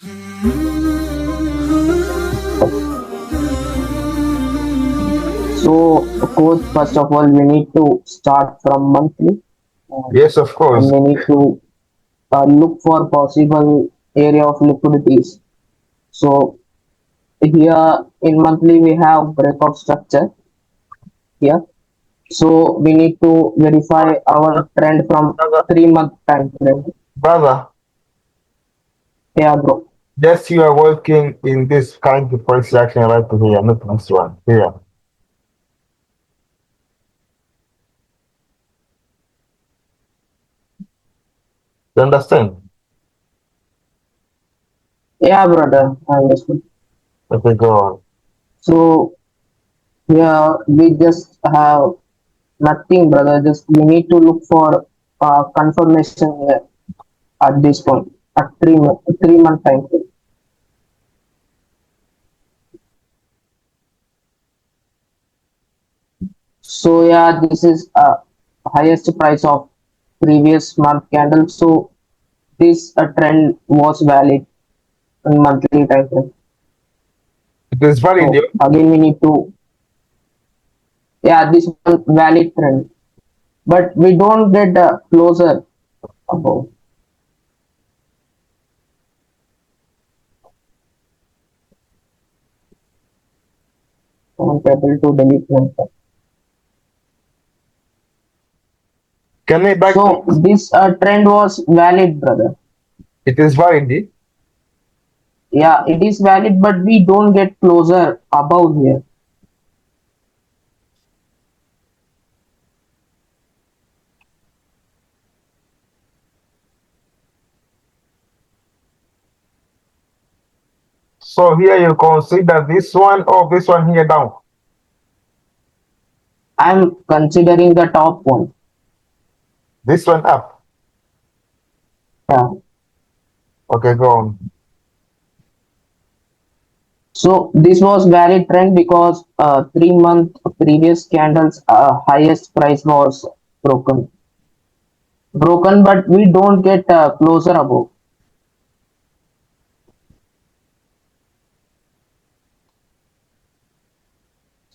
So, coach, first of all, we need to start from monthly, Yes, of and course. we need to look for possible area of liquidities. So, here in monthly we have breakout structure here. So, we need to verify our trend from Brother, 3 month time frame. brother, Yeah, bro. yes, you are working in this kind of price action right here, not this one. Here. You understand? Yeah, brother. I understand. Okay, go on. So, yeah, we just have nothing, brother. Just we need to look for confirmation here at this point at 3 month time frame. So yeah, this is highest price of previous month candle. So this trend was valid in monthly time frame. It is valid. So again we need to, yeah, this one valid trend, but we don't get closer above. Not able to delete one. Can I back to So this trend was valid, brother. it is valid. Yeah, it is valid, but we don't get closer above here. So here you consider this one or this one here down. I'm considering the top one. This one up. Yeah. Okay, go on. So this was valid trend because 3 month previous candles highest price was broken. Broken, but we don't get closer above.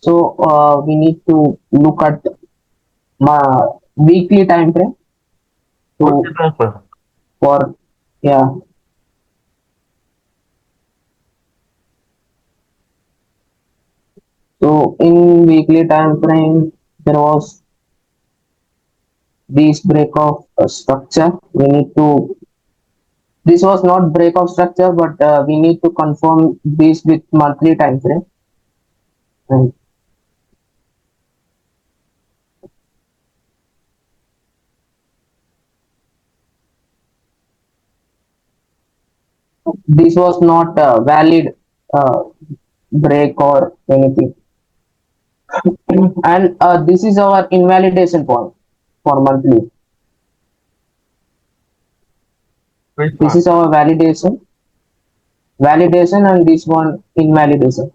So we need to look at weekly time frame What's the to transfer? for, yeah. So in weekly time frame there was this break of structure. We need to, this was not break of structure, but we need to confirm this with monthly time frame. And this was not valid uh, break or anything. And this is our invalidation point for monthly. Which This one? is our validation, and this one invalidation.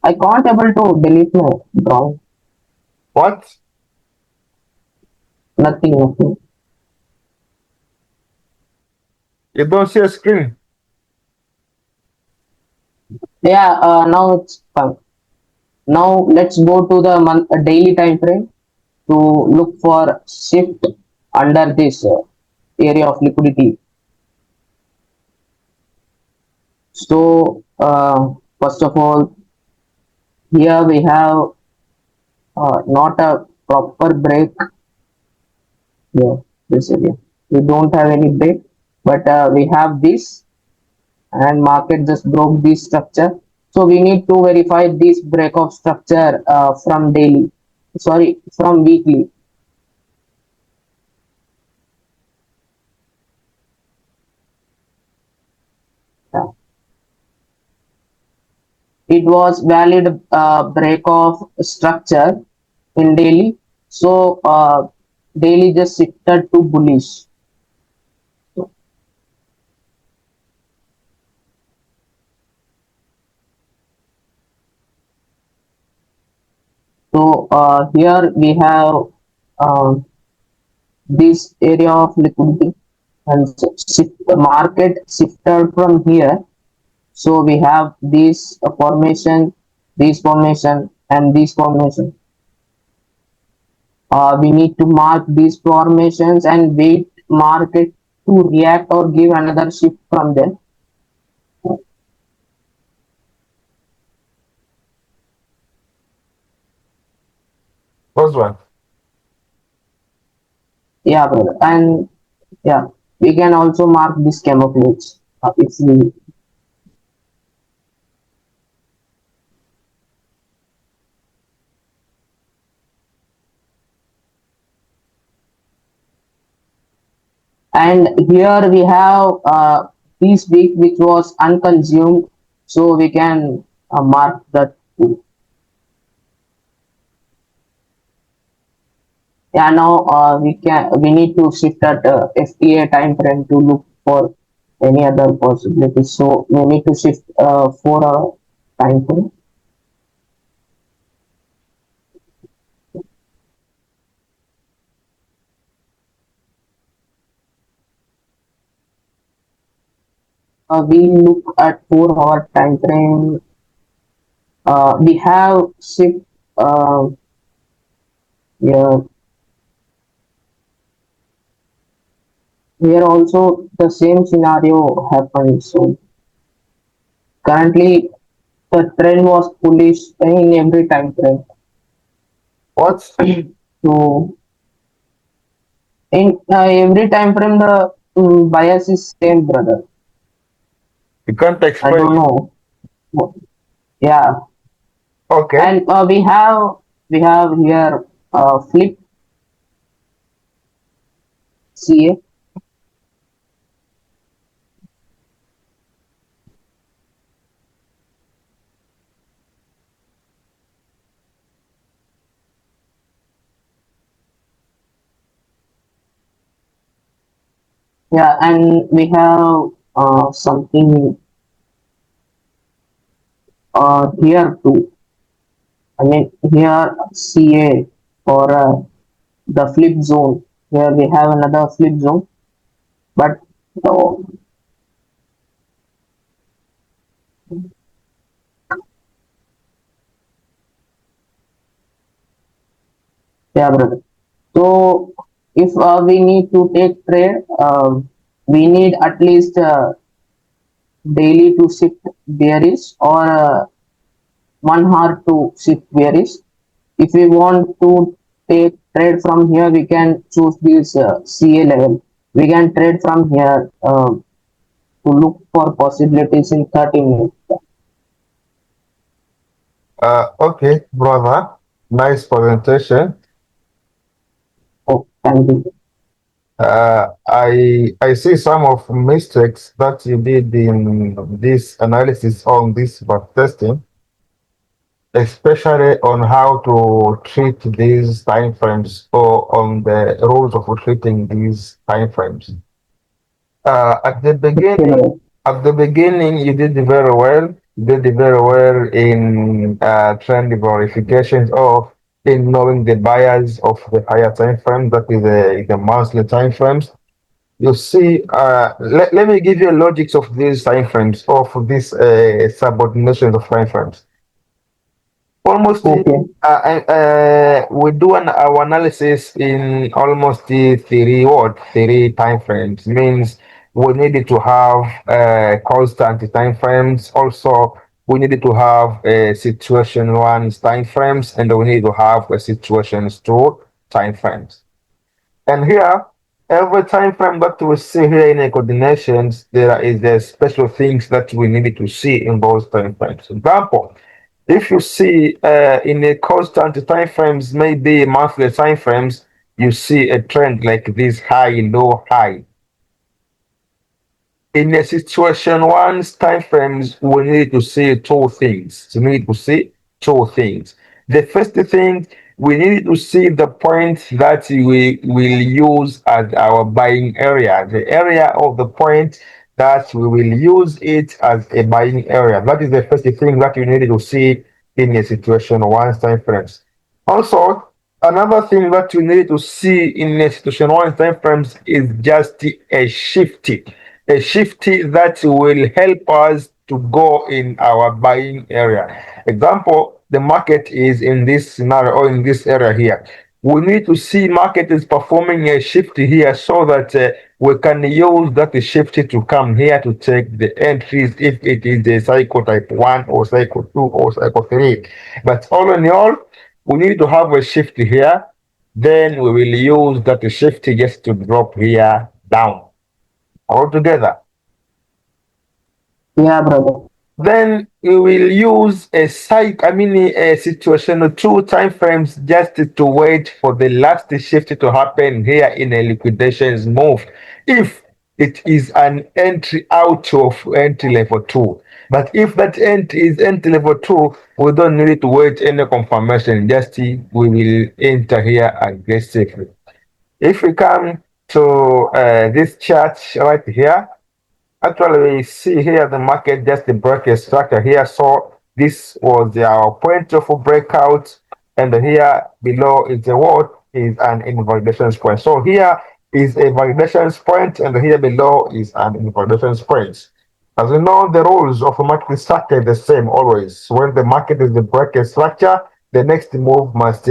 I can't able to delete my drawing. What? Nothing, nothing. You don't see a screen. Yeah, now it's fine. Now let's go to the daily time frame to look for shift under this area of liquidity. So first of all, here we have not a proper break here. This area we don't have any break, but we have this, and market just broke this structure. So we need to verify this break of structure from daily. Sorry, from weekly. Yeah. It was valid break of structure in daily. So daily just shifted to bullish. So here we have um, this area of liquidity and the market shifted from here. So we have this formation, and this formation. We need to mark these formations and wait market to react or give another shift from there. First one. Yeah, brother. And yeah, we can also mark this camouflage if we. And here we have this week which was unconsumed, so we can mark that too. Yeah, now we need to shift at FTA time frame to look for any other possibilities. So we need to shift 4 hour time frame. We look at 4 hour time frame. We have shift. Yeah, here also the same scenario happened. So currently the trend was bullish in every time frame. What? So in every time frame the bias is same, brother. You can't I explain don't it. know. Yeah, Okay. and we have here flip CA. Yeah, and we have something here too. I mean here CA for the flip zone. Here we have another flip zone, but oh, yeah, brother. So if we need to take trade, we need at least daily to shift bearish or 1 hour to shift bearish. If we want to take trade from here, we can choose this CA level. We can trade from here to look for possibilities in 30 minutes. Okay, brother. Nice presentation. Oh, thank you. I see some of mistakes that you did in this analysis on this back testing, especially on how to treat these time frames or on the rules of treating these time frames. Uh, at the Okay, beginning, brother. at the beginning, you did very well. You did very well in trend verifications of in knowing the bias of the higher time frame, that is the monthly time frames. You see, let me give you logics of these time frames, of these subordinations of time frames. Almost, Okay. we do our analysis in almost the three time frames. Means we needed to have constant time frames. Also, we needed to have a situation one time frames, and we need to have a situations two time frames. And here, every time frame that we see here in the coordinations, there is the special things that we need to see in those time frames. Example, if you see in a constant time frames, maybe monthly time frames, you see a trend like this high, low, high. In a situation one's time frames, we need to see two things. We need to see two things. The first thing, we need to see the point that we will use as our buying area, the area of the point that we will use it as a buying area. That is the first thing that you need to see in a situation one's time frames. Also, another thing that you need to see in a situation one time frames is just a shifty that will help us to go in our buying area. Example, the market is in this scenario or in this area here. We need to see market is performing a shift here so that we can use that shift to come here to take the entries if it is a cycle type 1 or cycle 2 or cycle 3. But all in all, we need to have a shift here. Then we will use that shift just to drop here down altogether. Yeah, brother. Then we will use a situation two time frames just to wait for the last shift to happen here in a liquidations move. If it is an entry out of entry level two. But if that entry is entry level two, we don't need to wait any confirmation. Just we will enter here aggressively. If we come to this chart right here, actually, we see here the market just broke a structure here. So this was our point of breakout, and here below is a what is an invalidation point. So here is a validation point, and here below is an invalidation point. As you know, the rules of a market structure are the same always. When the market is the break a structure, the next move must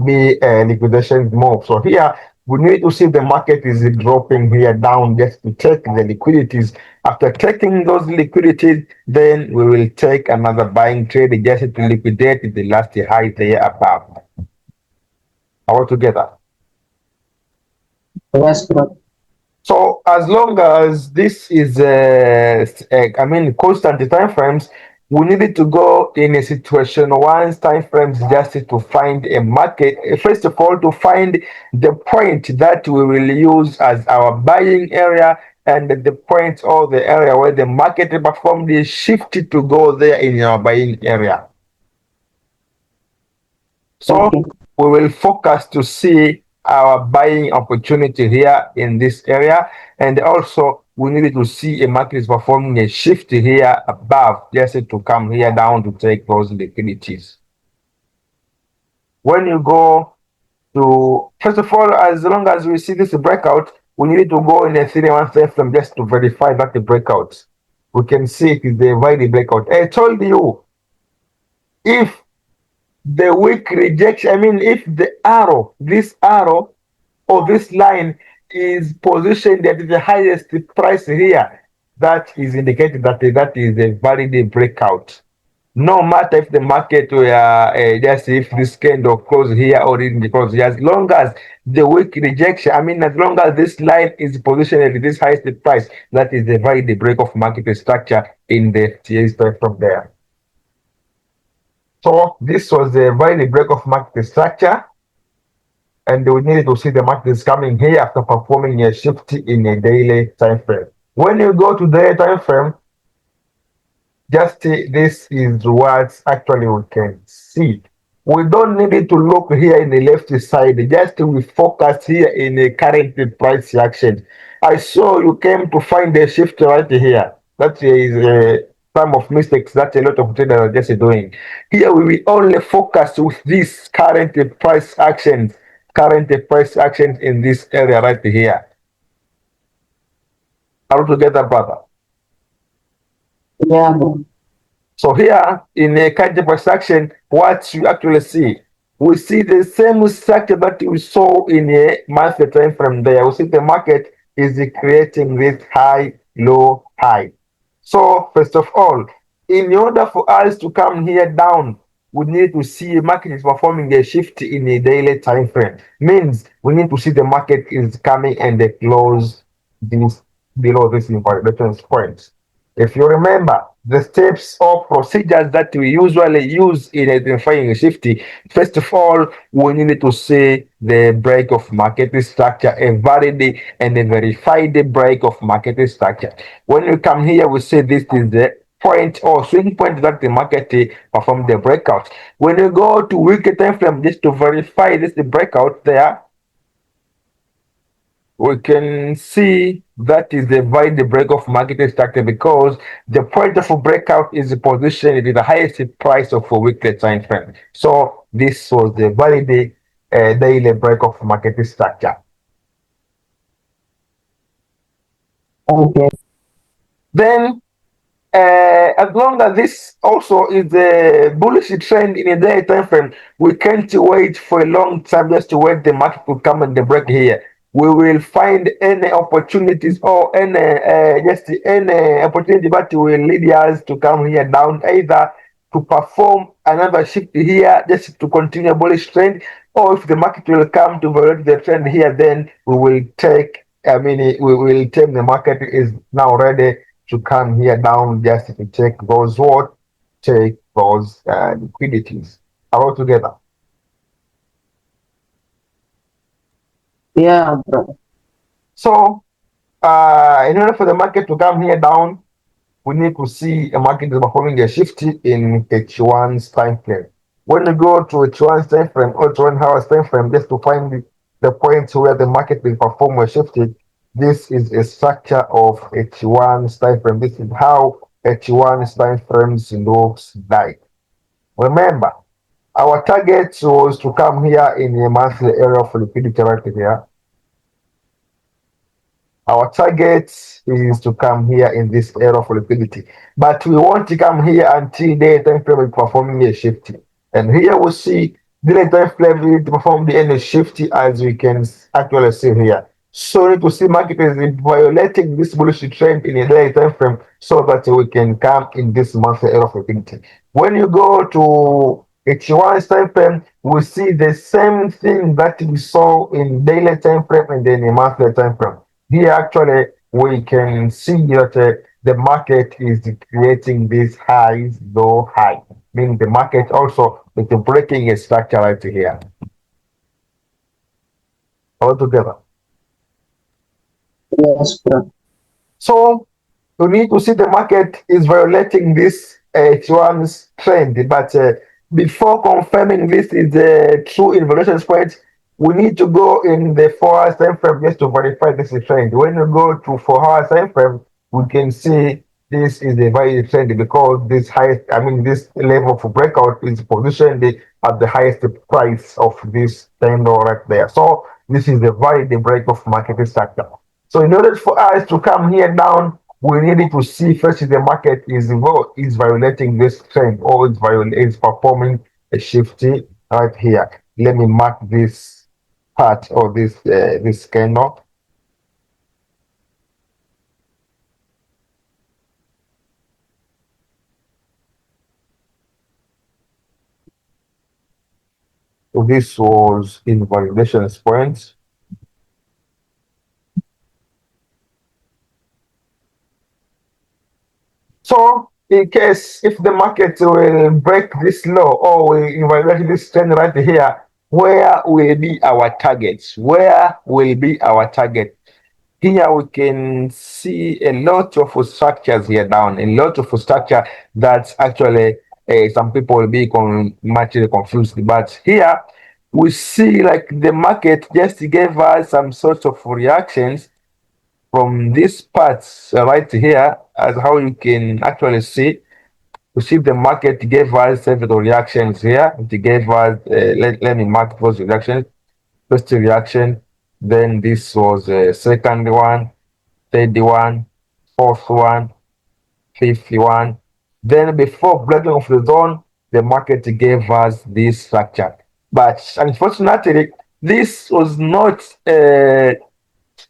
be a liquidation move. So here we need to see the market is dropping here down just to take the liquidities. After taking those liquidities, then we will take another buying trade just to liquidate the last high there above. All together. Yes, brother. So as long as this is, constant time frames, we needed to go in a situation once time frames just to find a market. First of all, to find the point that we will use as our buying area and the point or the area where the market performed the shift to go there in our buying area. So Okay. we will focus to see our buying opportunity here in this area. And also we need to see a market is performing a shift here above, just to come here down to take those liquidities. When you go to, first of all, as long as we see this breakout, we need to go in a 3-1 time frame just to verify that the breakout. We can see it is the valid breakout. I told you, if the weak rejection, if the arrow, this arrow or this line is positioned at the highest price here, that is indicating that that is a valid breakout. No matter if the market were just if this candle close here or didn't close here, as long as the weak rejection, as long as this line is positioned at this highest price, that is the valid break of market structure in the TLT from there. So this was the very break of market structure, and we needed to see the market is coming here after performing a shift in a daily time frame. When you go to the time frame, just this is what actually we can see. We don't need to look here in the left side, just we focus here in the current price action. I saw you came to find a shift right here. That is some of mistakes that a lot of traders are just doing. Here we will only focus with this current price actions in this area right here. All together, brother. Yeah, brother. So here in a Kajapa section, what you actually see, we see the same structure that we saw in a monthly time frame there. We see the market is creating this high, low, high. So first of all, in order for us to come here down, we need to see market is performing a shift in a daily time frame. Means we need to see the market is coming and they close this below this invalidation point. If you remember the steps or procedures that we usually use in identifying a shifty, first of all, we need to see the break of market structure, a valid and a verified break of market structure. When we come here, we say this is the point or swing point that the market performed the breakout. When you go to weekly time frame, just to verify this the breakout there, we can see that is the valid break of market structure because the point of a breakout is positioned in the highest price of a weekly time frame. So this was the valid daily break of market structure. Okay. Then as long as this also is a bullish trend in a daily time frame, we can't wait for a long time just to wait the market to come and the break here. We will find any opportunities or any just any opportunity that will lead us to come here down, either to perform another shift here just to continue a bullish trend, or if the market will come to violate the trend here, then we will take. I mean, we will take the market is now ready to come here down just to take those what take those liquidities all together. Yeah, bro. So in order for the market to come here down, we need to see a market is performing a shift in H1's time frame. When you go to H1's time frame or 21 hours time frame, just to find the point where the market will perform a shift, this is a structure of H1's time frame. This is how H1's time frames looks like. Remember, our target was to come here in a monthly area of liquidity right here. Our target is to come here in this area of liquidity, but we want to come here until the time frame is performing a shift. And here we see the time frame will perform the end shift as we can actually see here. So we need to see market is violating this bullish trend in a daily time frame so that we can come in this monthly area of liquidity. When you go to H1's time frame, we see the same thing that we saw in daily time frame and then in monthly time frame. Here, actually, we can see that the market is creating these highs, low high, meaning the market also is breaking a structure right here altogether. Yes, bro. So you need to see the market is violating this H1's trend. But before confirming this is a true involution point, we need to go in the 4 hours time frame just to verify this is trend. When you go to 4 hours time frame, we can see this is a valid trend because this highest, I mean, this level of breakout is positioned at the highest price of this candle right there. So this is the valid break of market structure. So in order for us to come here down, we needed to see first if the market is violating this trend or is performing a shifty right here. Let me mark this part or this candle. So this was in violation point. So in case if the market will break this low or will invalidate this trend right here, where will be our targets? Where will be our target? Here we can see a lot of structures here down, a lot of structure that actually some people will be much confused. But here we see like the market just gave us some sort of reactions from these parts right here, as how you can actually see. You see the market gave us several reactions here. It gave us, let me mark those reactions. First reaction, then this was second one, third one, fourth one, fifth one. Then before breaking of the zone, the market gave us this structure. But unfortunately, this was not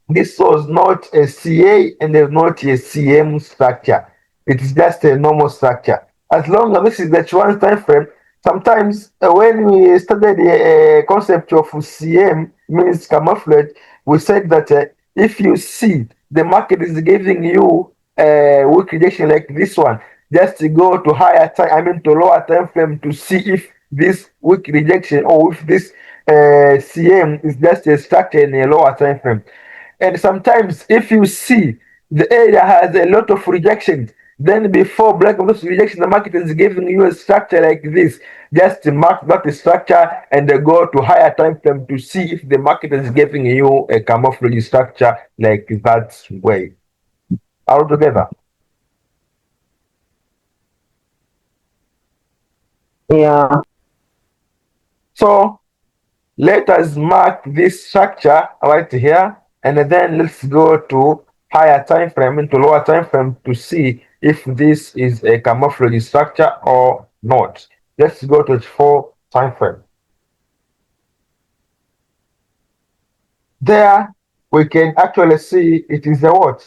this was not a CA and not a CM structure. It is just a normal structure. As long as this is the one time frame, sometimes when we studied the concept of CM, means camouflage, we said that if you see the market is giving you a weak rejection like this one, just to go to higher time, I mean to lower time frame to see if this weak rejection or if this CM is just a structure in a lower time frame. And sometimes, if you see the area has a lot of rejections, Then before breaking those rejection, the market is giving you a structure like this. Just mark that structure and go to higher time frame to see if the market is giving you a camouflage structure like that way. All together. Yeah. So let us mark this structure right here, and then let's go to higher time frame into lower time frame to see if this is a camouflage structure or not. Let's go to 4 time frame. There we can actually see it is a what?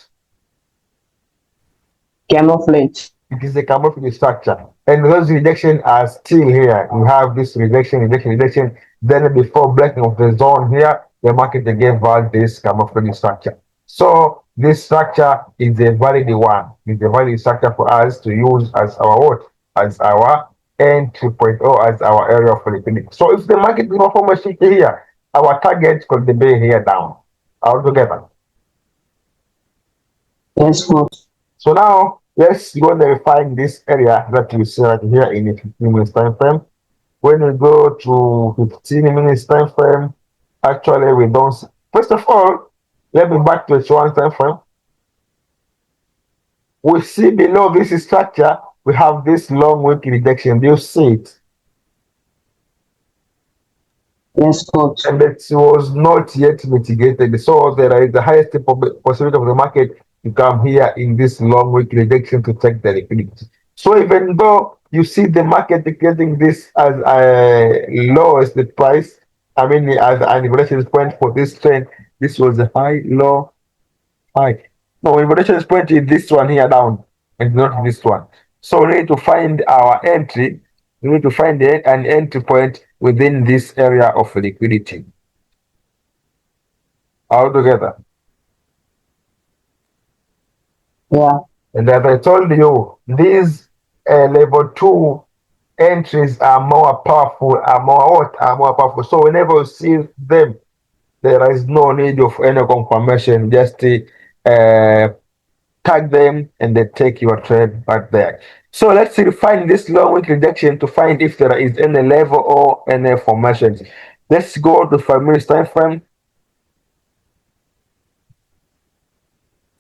Camouflage. It is a camouflage structure. And those rejections are still here. You have this rejection, rejection, rejection. Then before breaking of the zone here, the market again valid this camouflage structure. So this structure is a valid one. It's a valid structure for us to use as our what? As our entry point or as our area of liquidity. So if the market will form a shift here, our target could be here down altogether. Yes, coach. So now let's go and refine this area that you see right here in a 15 minutes time frame. When we go to 15 minutes time frame, actually we don't. First of all, let me back to the 1 time frame. We see below this structure, we have this long wick rejection. Do you see it? Yes, coach. And it was not yet mitigated. So there is the highest possibility of the market to come here in this long week rejection to take the liquidity. So even though you see the market getting this as a lowest price, I mean as an evaluation point for this trend, this was a high, low, high. No, evaluation point is this one here down and not this one. So we need to find our entry. We need to find an entry point within this area of liquidity altogether. Yeah. And as I told you, these level 2 entries are more powerful, are more what? Are more powerful. So whenever you see them, there is no need of any confirmation. Just uh, tag them and they take your trade right there. So let's refine this long week rejection to find if there is any level or any formations. Let's go to 5 minutes time frame.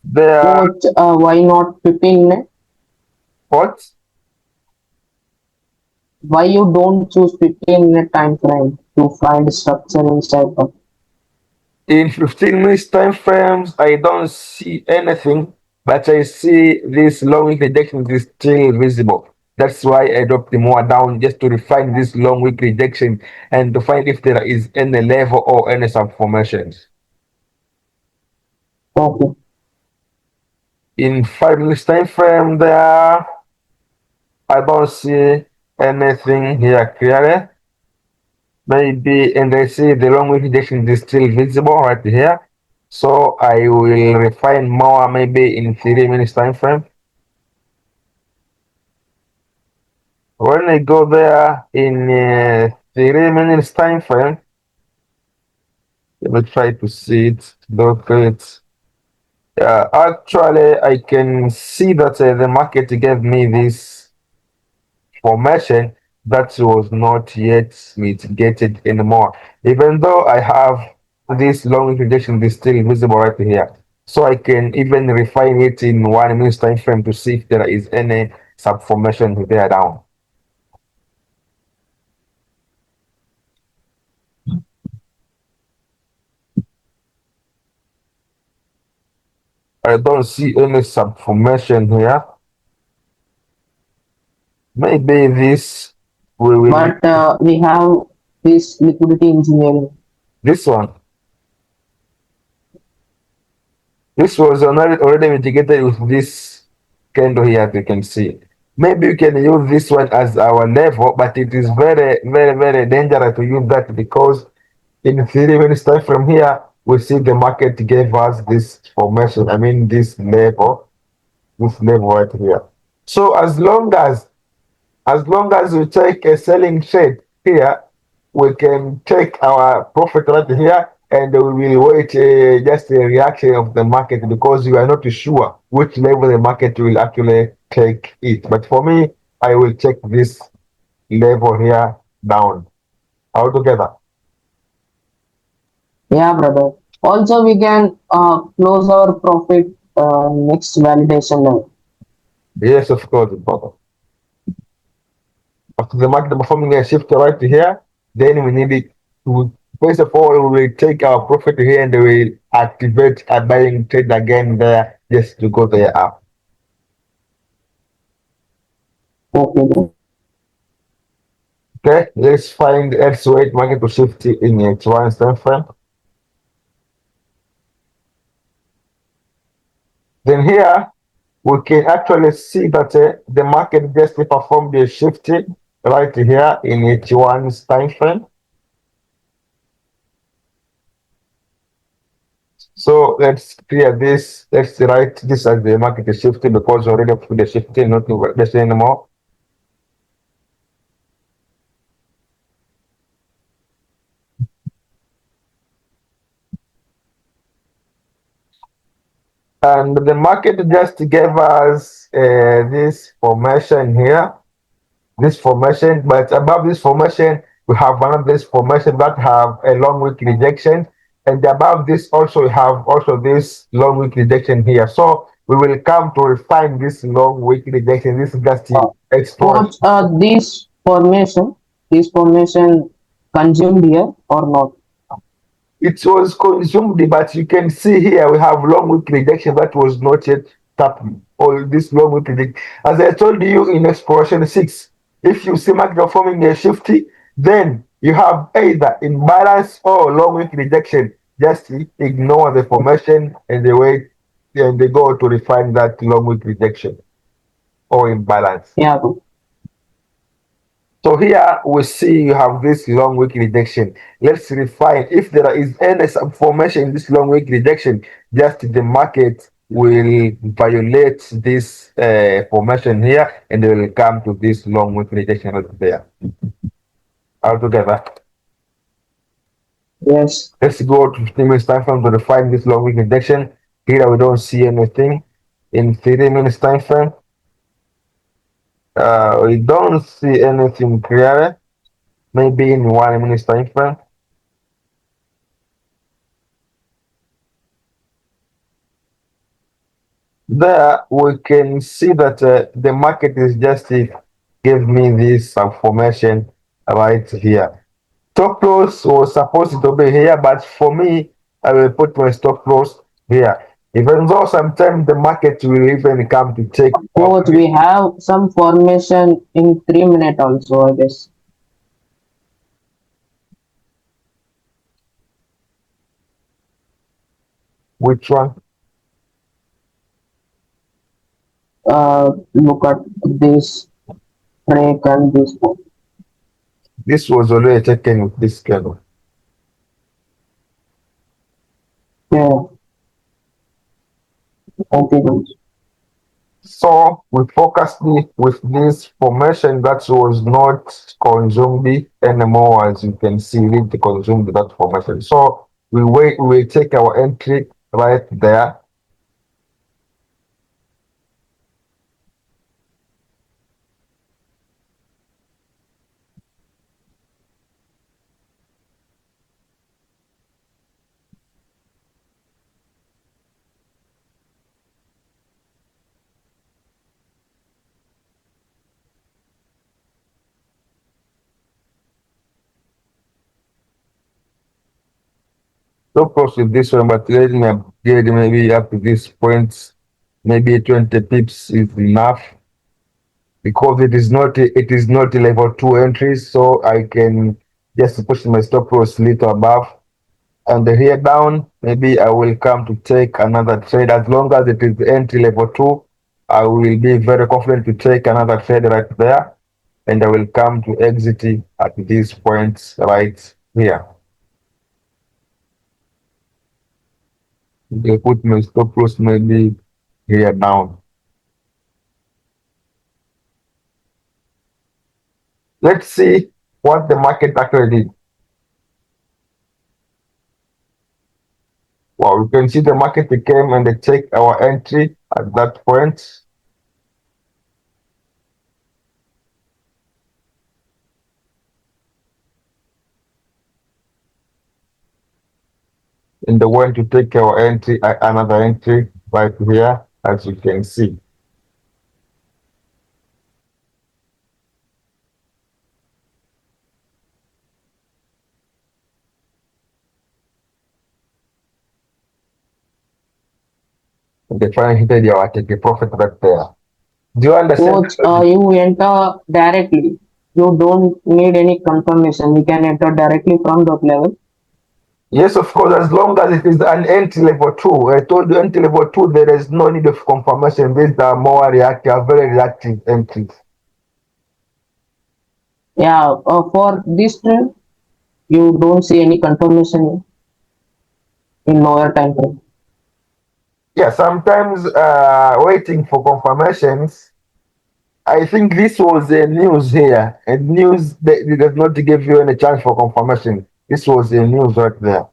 There, Coach, why not 15 minutes? what? Why you don't choose 15-minute time frame to find structure inside of? In 15 minutes time frames, I don't see anything, but I see this long week rejection is still visible. That's why I dropped the more down just to refine this long week rejection and to find if there is any level or any subformations. Okay. In 5 minutes time frame there, I don't see anything here clearly. Maybe, and I see the long week rejection is still visible right here. So I will refine more maybe in 3 minutes time frame. When I go there in 3 minutes time frame, let me try to see it, look it. Actually, I can see that the market gave me this formation that was not yet mitigated anymore. Even though I have this long rejection is still visible right here. So I can even refine it in 1 minute time frame to see if there is any subformation there down. I don't see any subformation here. Maybe this we will But we have this liquidity engineering. this one. This was already mitigated with this candle here, as you can see. Maybe you can use this one as our level, but it is very, very, very dangerous to use that because in 3 minutes time from here, we see the market gave us this formation. I mean, this level right here. So as long as we take a selling trade here, we can take our profit right here and we will wait just the reaction of the market because we are not sure which level the market will actually take it. But for me, I will check this level here down altogether. Yeah, brother. Also, we can close our profit next validation level. Yes, of course, brother. After the market performing a shift right here, then we need it to, first of all, we will take our profit here and we will activate a buying trade again there just to go there up. Okay, bro. Okay, let's wait market to shift in H1 time frame. Then here we can actually see that the market just performed a shift right here in H1's time frame. So let's clear this. Let's write this as the market is shifting because already the shifting not this anymore. And the market just gave us this formation here, this formation, but above this formation, we have one of this formation that have a long week rejection. And above this also we have also this long week rejection here. So we will come to refine this long week rejection. This is just the Uh, exploration. Coach, these formation consumed here or not? It was consumed, but you can see here we have long week rejection that was not yet tapped. All this long week rejection. As I told you in exploration 6, if you see market forming a shifty, then you have either imbalance or long week rejection. Just ignore the formation and they wait and they go to refine that long week rejection or imbalance. Yeah, bro. So here we see you have this long week rejection. Let's refine if there is any formation in this long week rejection, just the market will violate this formation here and they will come to this long week rejection right there. Altogether, Yes. let's go to 15 minutes time frame to refine this long week rejection. Here we don't see anything. In 3 minutes time frame, we don't see anything clearly. Maybe in 1 minute time frame. There we can see that the market is just give me this information right here. Stop loss was supposed to be here, but for me, I will put my stop loss here. Even though sometimes the market will even come to take off. Coach, we have some formation in 3 minutes also, I guess. Which one? Look at this break and this one. This was already taken with this candle. Yeah. Okay, coach. So we focused with this formation that was not consumed anymore, as you can see, it consumed that formation. So we will take our entry right there. So close with this one, but let me upgrade maybe up to this point, maybe 20 pips is enough because it is not level 2 entries, so I can just push my stop loss little above. And here down, maybe I will come to take another trade. As long as it is entry level 2, I will be very confident to take another trade right there. And I will come to exit at these points right here. They put my stop loss maybe here down. Let's see what the market actually did. Well, we can see the market came and they take our entry at that point. And they went to take our entry, another entry right here, as you can see. And they finally hit our take a profit right there. Do you understand Coach, the logic? you enter directly. You don't need any confirmation. You can enter directly from that level. Yes, of course, as long as it is an entry level 2. I told you entry level 2, there is no need of confirmation. These are more reactive, very reactive entries. Yeah, for this trend, you don't see any confirmation in lower time frame. Yeah, sometimes waiting for confirmations. I think this was a news here, and news that does not give you any chance for confirmation. This was a news right there.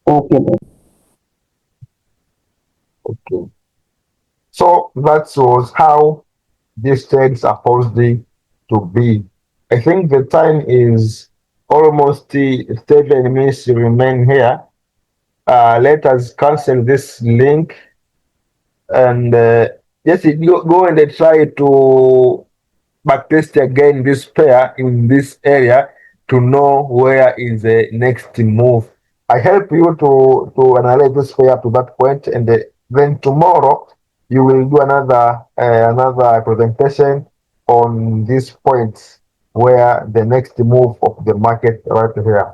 Okay, then. Okay. So that was how this trade supposed to be. I think the time is almost 7 minutes to remain here. Let us cancel this link and just go and try to backtest again this pair in this area to know where is the next move. I help you to analyze this pair to that point, and then tomorrow you will do another presentation on these points where the next move of the market right here.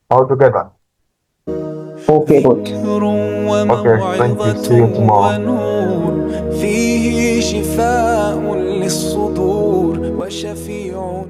All together. Okay, coach. ذكر Okay, thank you. وموعظة See you tomorrow. ونور فيه شفاء للصدور وشفيع